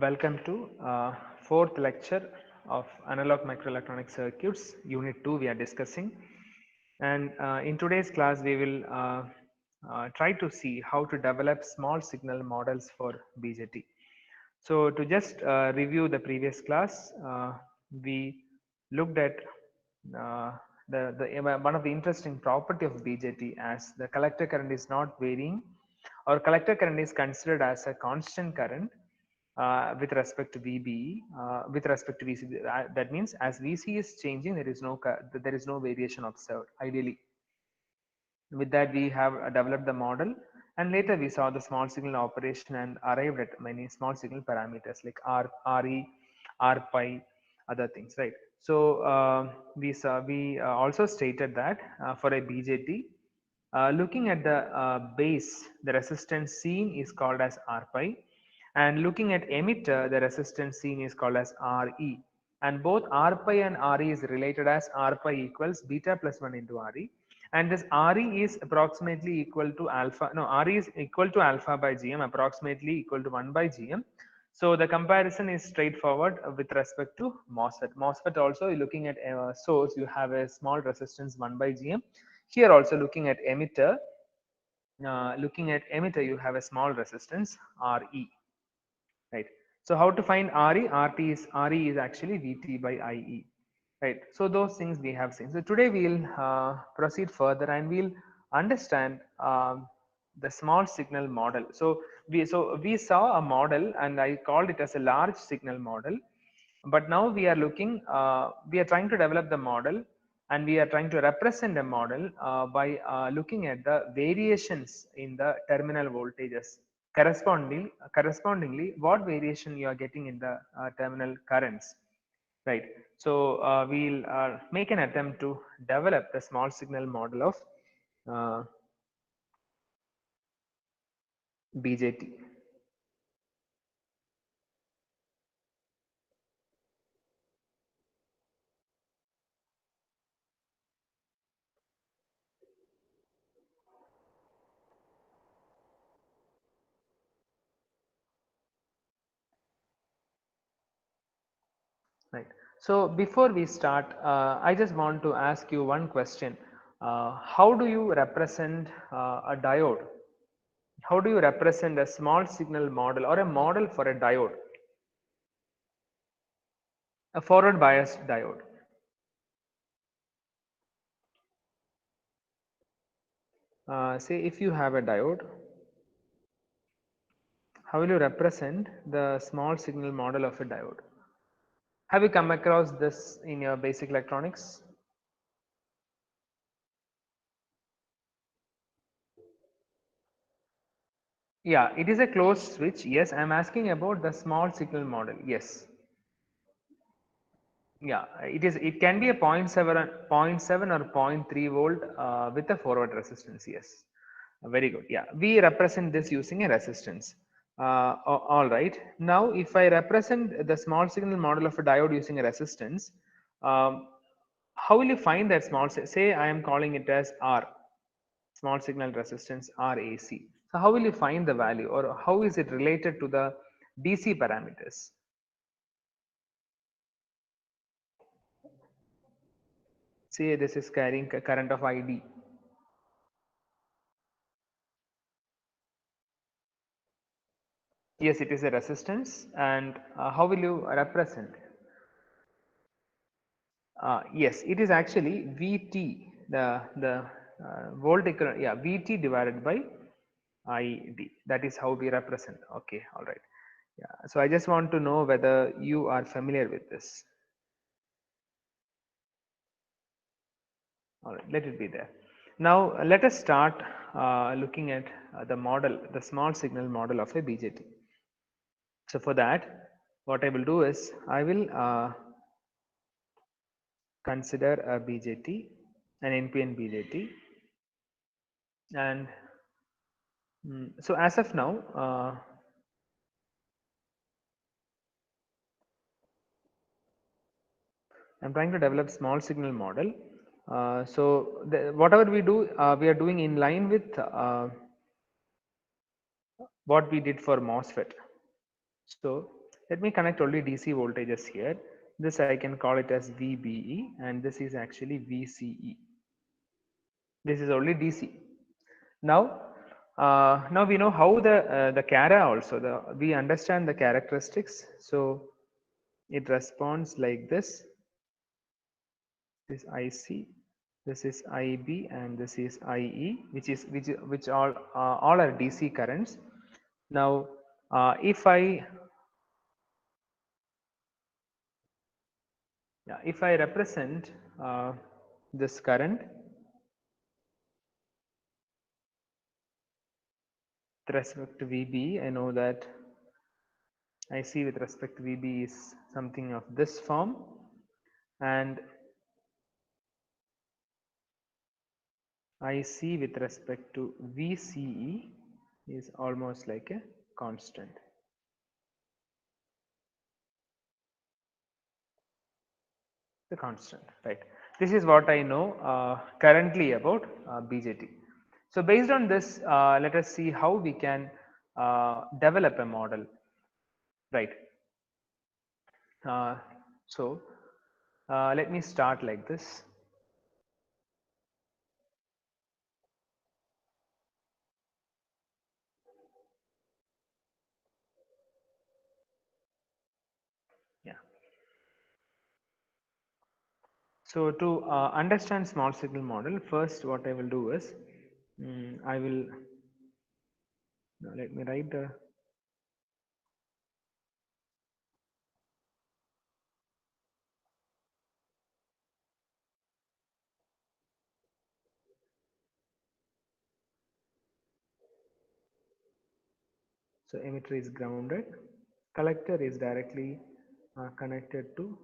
Welcome to fourth lecture of analog microelectronic circuits, unit 2 we are discussing. And in today's class, we will try to see how to develop small signal models for BJT. So to just review the previous class, we looked at uh, one of the interesting property of BJT as the collector current is not varying, or collector current is considered as a constant current with respect to VBE, with respect to VC. That means as VC is changing, there is no variation observed ideally. With that, we have developed the model, and later we saw the small signal operation and arrived at many small signal parameters like R, RE, R pi, other things, right? So we also stated that for a BJT, looking at the base, the resistance seen is called as R pi, and looking at emitter, the resistance seen is called as RE. And both R pi and RE is related as R pi equals beta plus 1 into RE, and this RE is approximately equal to alpha, no, RE is equal to alpha by GM, approximately equal to 1 by GM. So the comparison is straightforward with respect to MOSFET. MOSFET also, looking at source, you have a small resistance 1 by GM. Here also looking at emitter, you have a small resistance RE, right? So how to find RE? RE is actually VT by IE, right? So those things we have seen. So today we'll proceed further and we'll understand the small signal model. So we saw a model and I called it as a large signal model, but now we are trying to develop the model, and we are trying to represent a model by looking at the variations in the terminal voltages. Correspondingly, what variation you are getting in the terminal currents, right? So we'll make an attempt to develop the small signal model of uh, BJT. Right. So before we start, I just want to ask you one question. How do you represent a diode? How do you represent a small signal model or a model for a diode, a forward biased diode? Say if you have a diode, how will you represent the small signal model of a diode? Have you come across this in your basic electronics? Yeah, it is a closed switch. Yes, I am asking about the small signal model. Yes. Yeah, it is. It can be a zero point 0.7 or zero point 0.3 volt with a forward resistance. Yes, very good. Yeah, we represent this using a resistance. All right. Now, if I represent the small signal model of a diode using a resistance, um, how will you find that small? Say I am calling it as R, small signal resistance RAC. So how will you find the value, or how is it related to the DC parameters? Say this is carrying a current of ID. Yes, it is a resistance. And how will you represent? Yes, it is actually VT, the voltage current, yeah, VT divided by ID. That is how we represent. Okay, all right. Yeah, so I just want to know whether you are familiar with this. All right, let it be there. Now, let us start looking at the model, the small signal model of a BJT. So for that, what I will do is I will consider a BJT, an NPN BJT, and so as of now, I'm trying to develop small signal model. Whatever we do, we are doing in line with what we did for MOSFET. So Let me connect only DC voltages here. This I can call it as VBE, and this is actually VCE. This is only DC. Now, now we know how the Cara also. We understand the characteristics. So it responds like this. This is IC, this is IB, and this is IE, which all are DC currents. Now, if I represent this current with respect to VB, I know that IC with respect to VB is something of this form, and IC with respect to VCE is almost like a constant. The constant, right? This is what I know currently about BJT. So based on this, let us see how we can develop a model, right? Uh, so let me start like this. Yeah. So to understand small signal model, first what I will do is I will let me write the so emitter is grounded, collector is directly connected to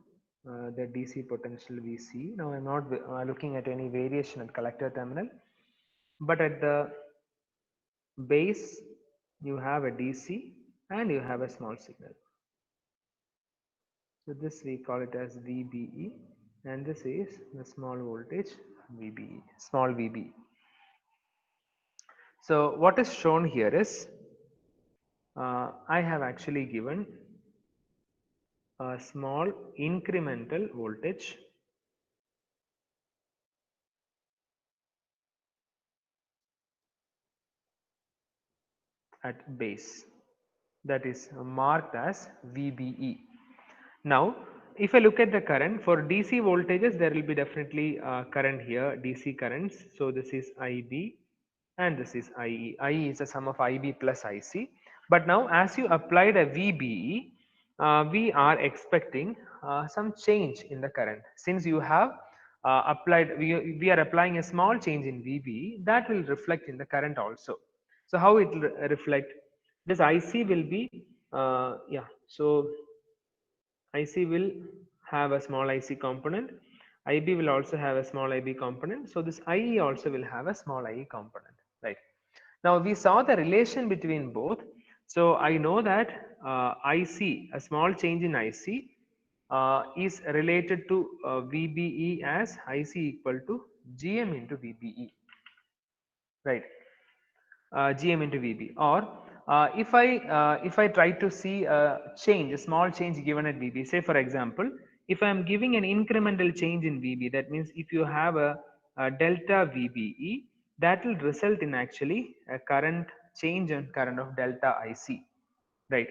the DC potential VC. Now I am not looking at any variation at collector terminal, but at the base you have a DC and you have a small signal. So this we call it as VBE, and this is the small voltage VBE, small VBE. So what is shown here is I have actually given a small incremental voltage at base, that is marked as VBE. Now, if I look at the current for DC voltages, there will be definitely current here, DC currents. So this is IB and this is IE. IE is the sum of IB plus IC. But now as you applied a VBE, we are expecting some change in the current. Since you have we are applying a small change in VBE, that will reflect in the current also. So how it will reflect? This IC will be, yeah, so IC will have a small IC component. IB will also have a small IB component. So this IE also will have a small IE component, right? Now we saw the relation between both. So I know that IC, a small change in IC is related to VBE as IC equal to GM into VBE, right? GM into VB, or if I try to see a change, a small change given at VB, say for example, if I am giving an incremental change in VB, that means if you have a delta VBE, that will result in actually a current change in current of delta IC, right?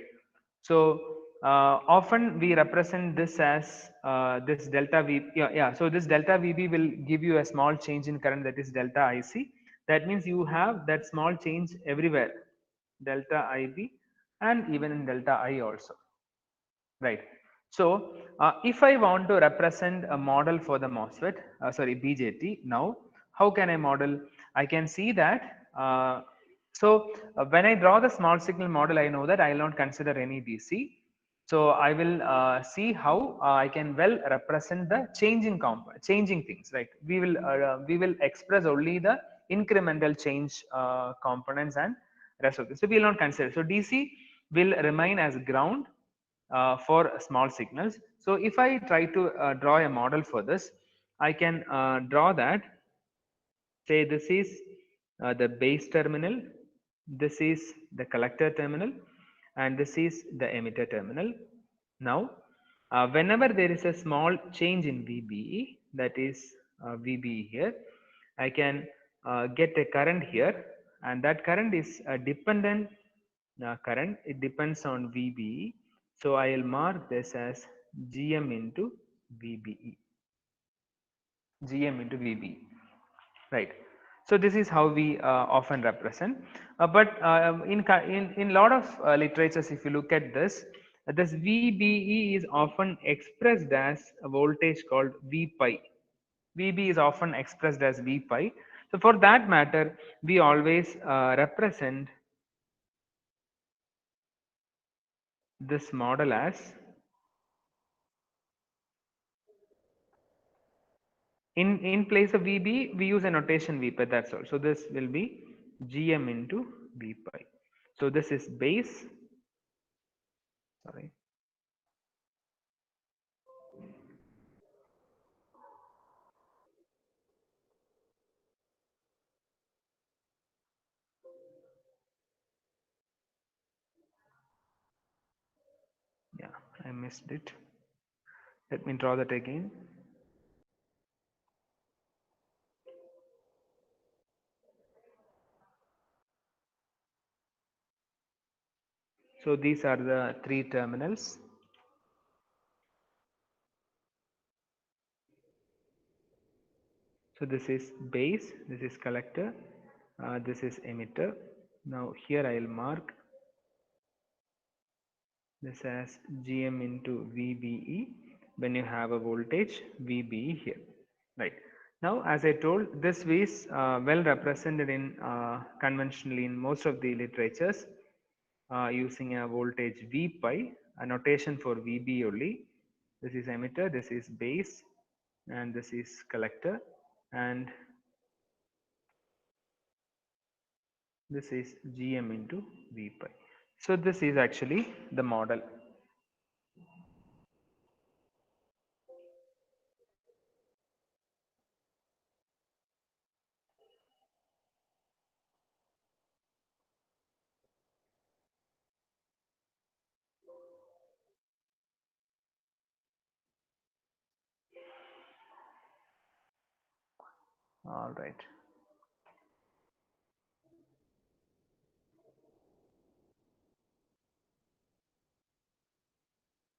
So often we represent this as this delta V, yeah. So this delta VB will give you a small change in current, that is delta IC. That means you have that small change everywhere, delta IB and even in delta I also, right? So if I want to represent a model for the MOSFET, sorry, BJT, now how can I model? I can see that when I draw the small signal model, I know that I will not consider any DC. So I will see how I can well represent the changing things, right? We will express only the incremental change components and rest of this. So we will not consider. So DC will remain as ground for small signals. So if I try to draw a model for this, I can draw that. Say this is the base terminal, this is the collector terminal, and this is the emitter terminal. Now, whenever there is a small change in VBE, that is VBE here, I can get a current here, and that current is a dependent current. It depends on VBE. So I will mark this as GM into VBE. GM into VBE. Right. So this is how we often represent. But in lot of literatures, if you look at this, this VBE is often expressed as a voltage called V pi. VB is often expressed as V pi. So for that matter, we always represent this model as in place of VB, we use a notation V pi. That's all. So this will be GM into V pi. So this is base. Sorry. Yeah, I missed it. Let me draw that again. So these are the three terminals. So this is base, this is collector, this is emitter. Now here I will mark this as GM into VBE when you have a voltage VBE here. Right. Now, as I told, this is well represented in conventionally in most of the literatures using a voltage V pi, a notation for VB only. This is emitter, this is base, and this is collector, and this is GM into V pi. So this is actually the model. All right.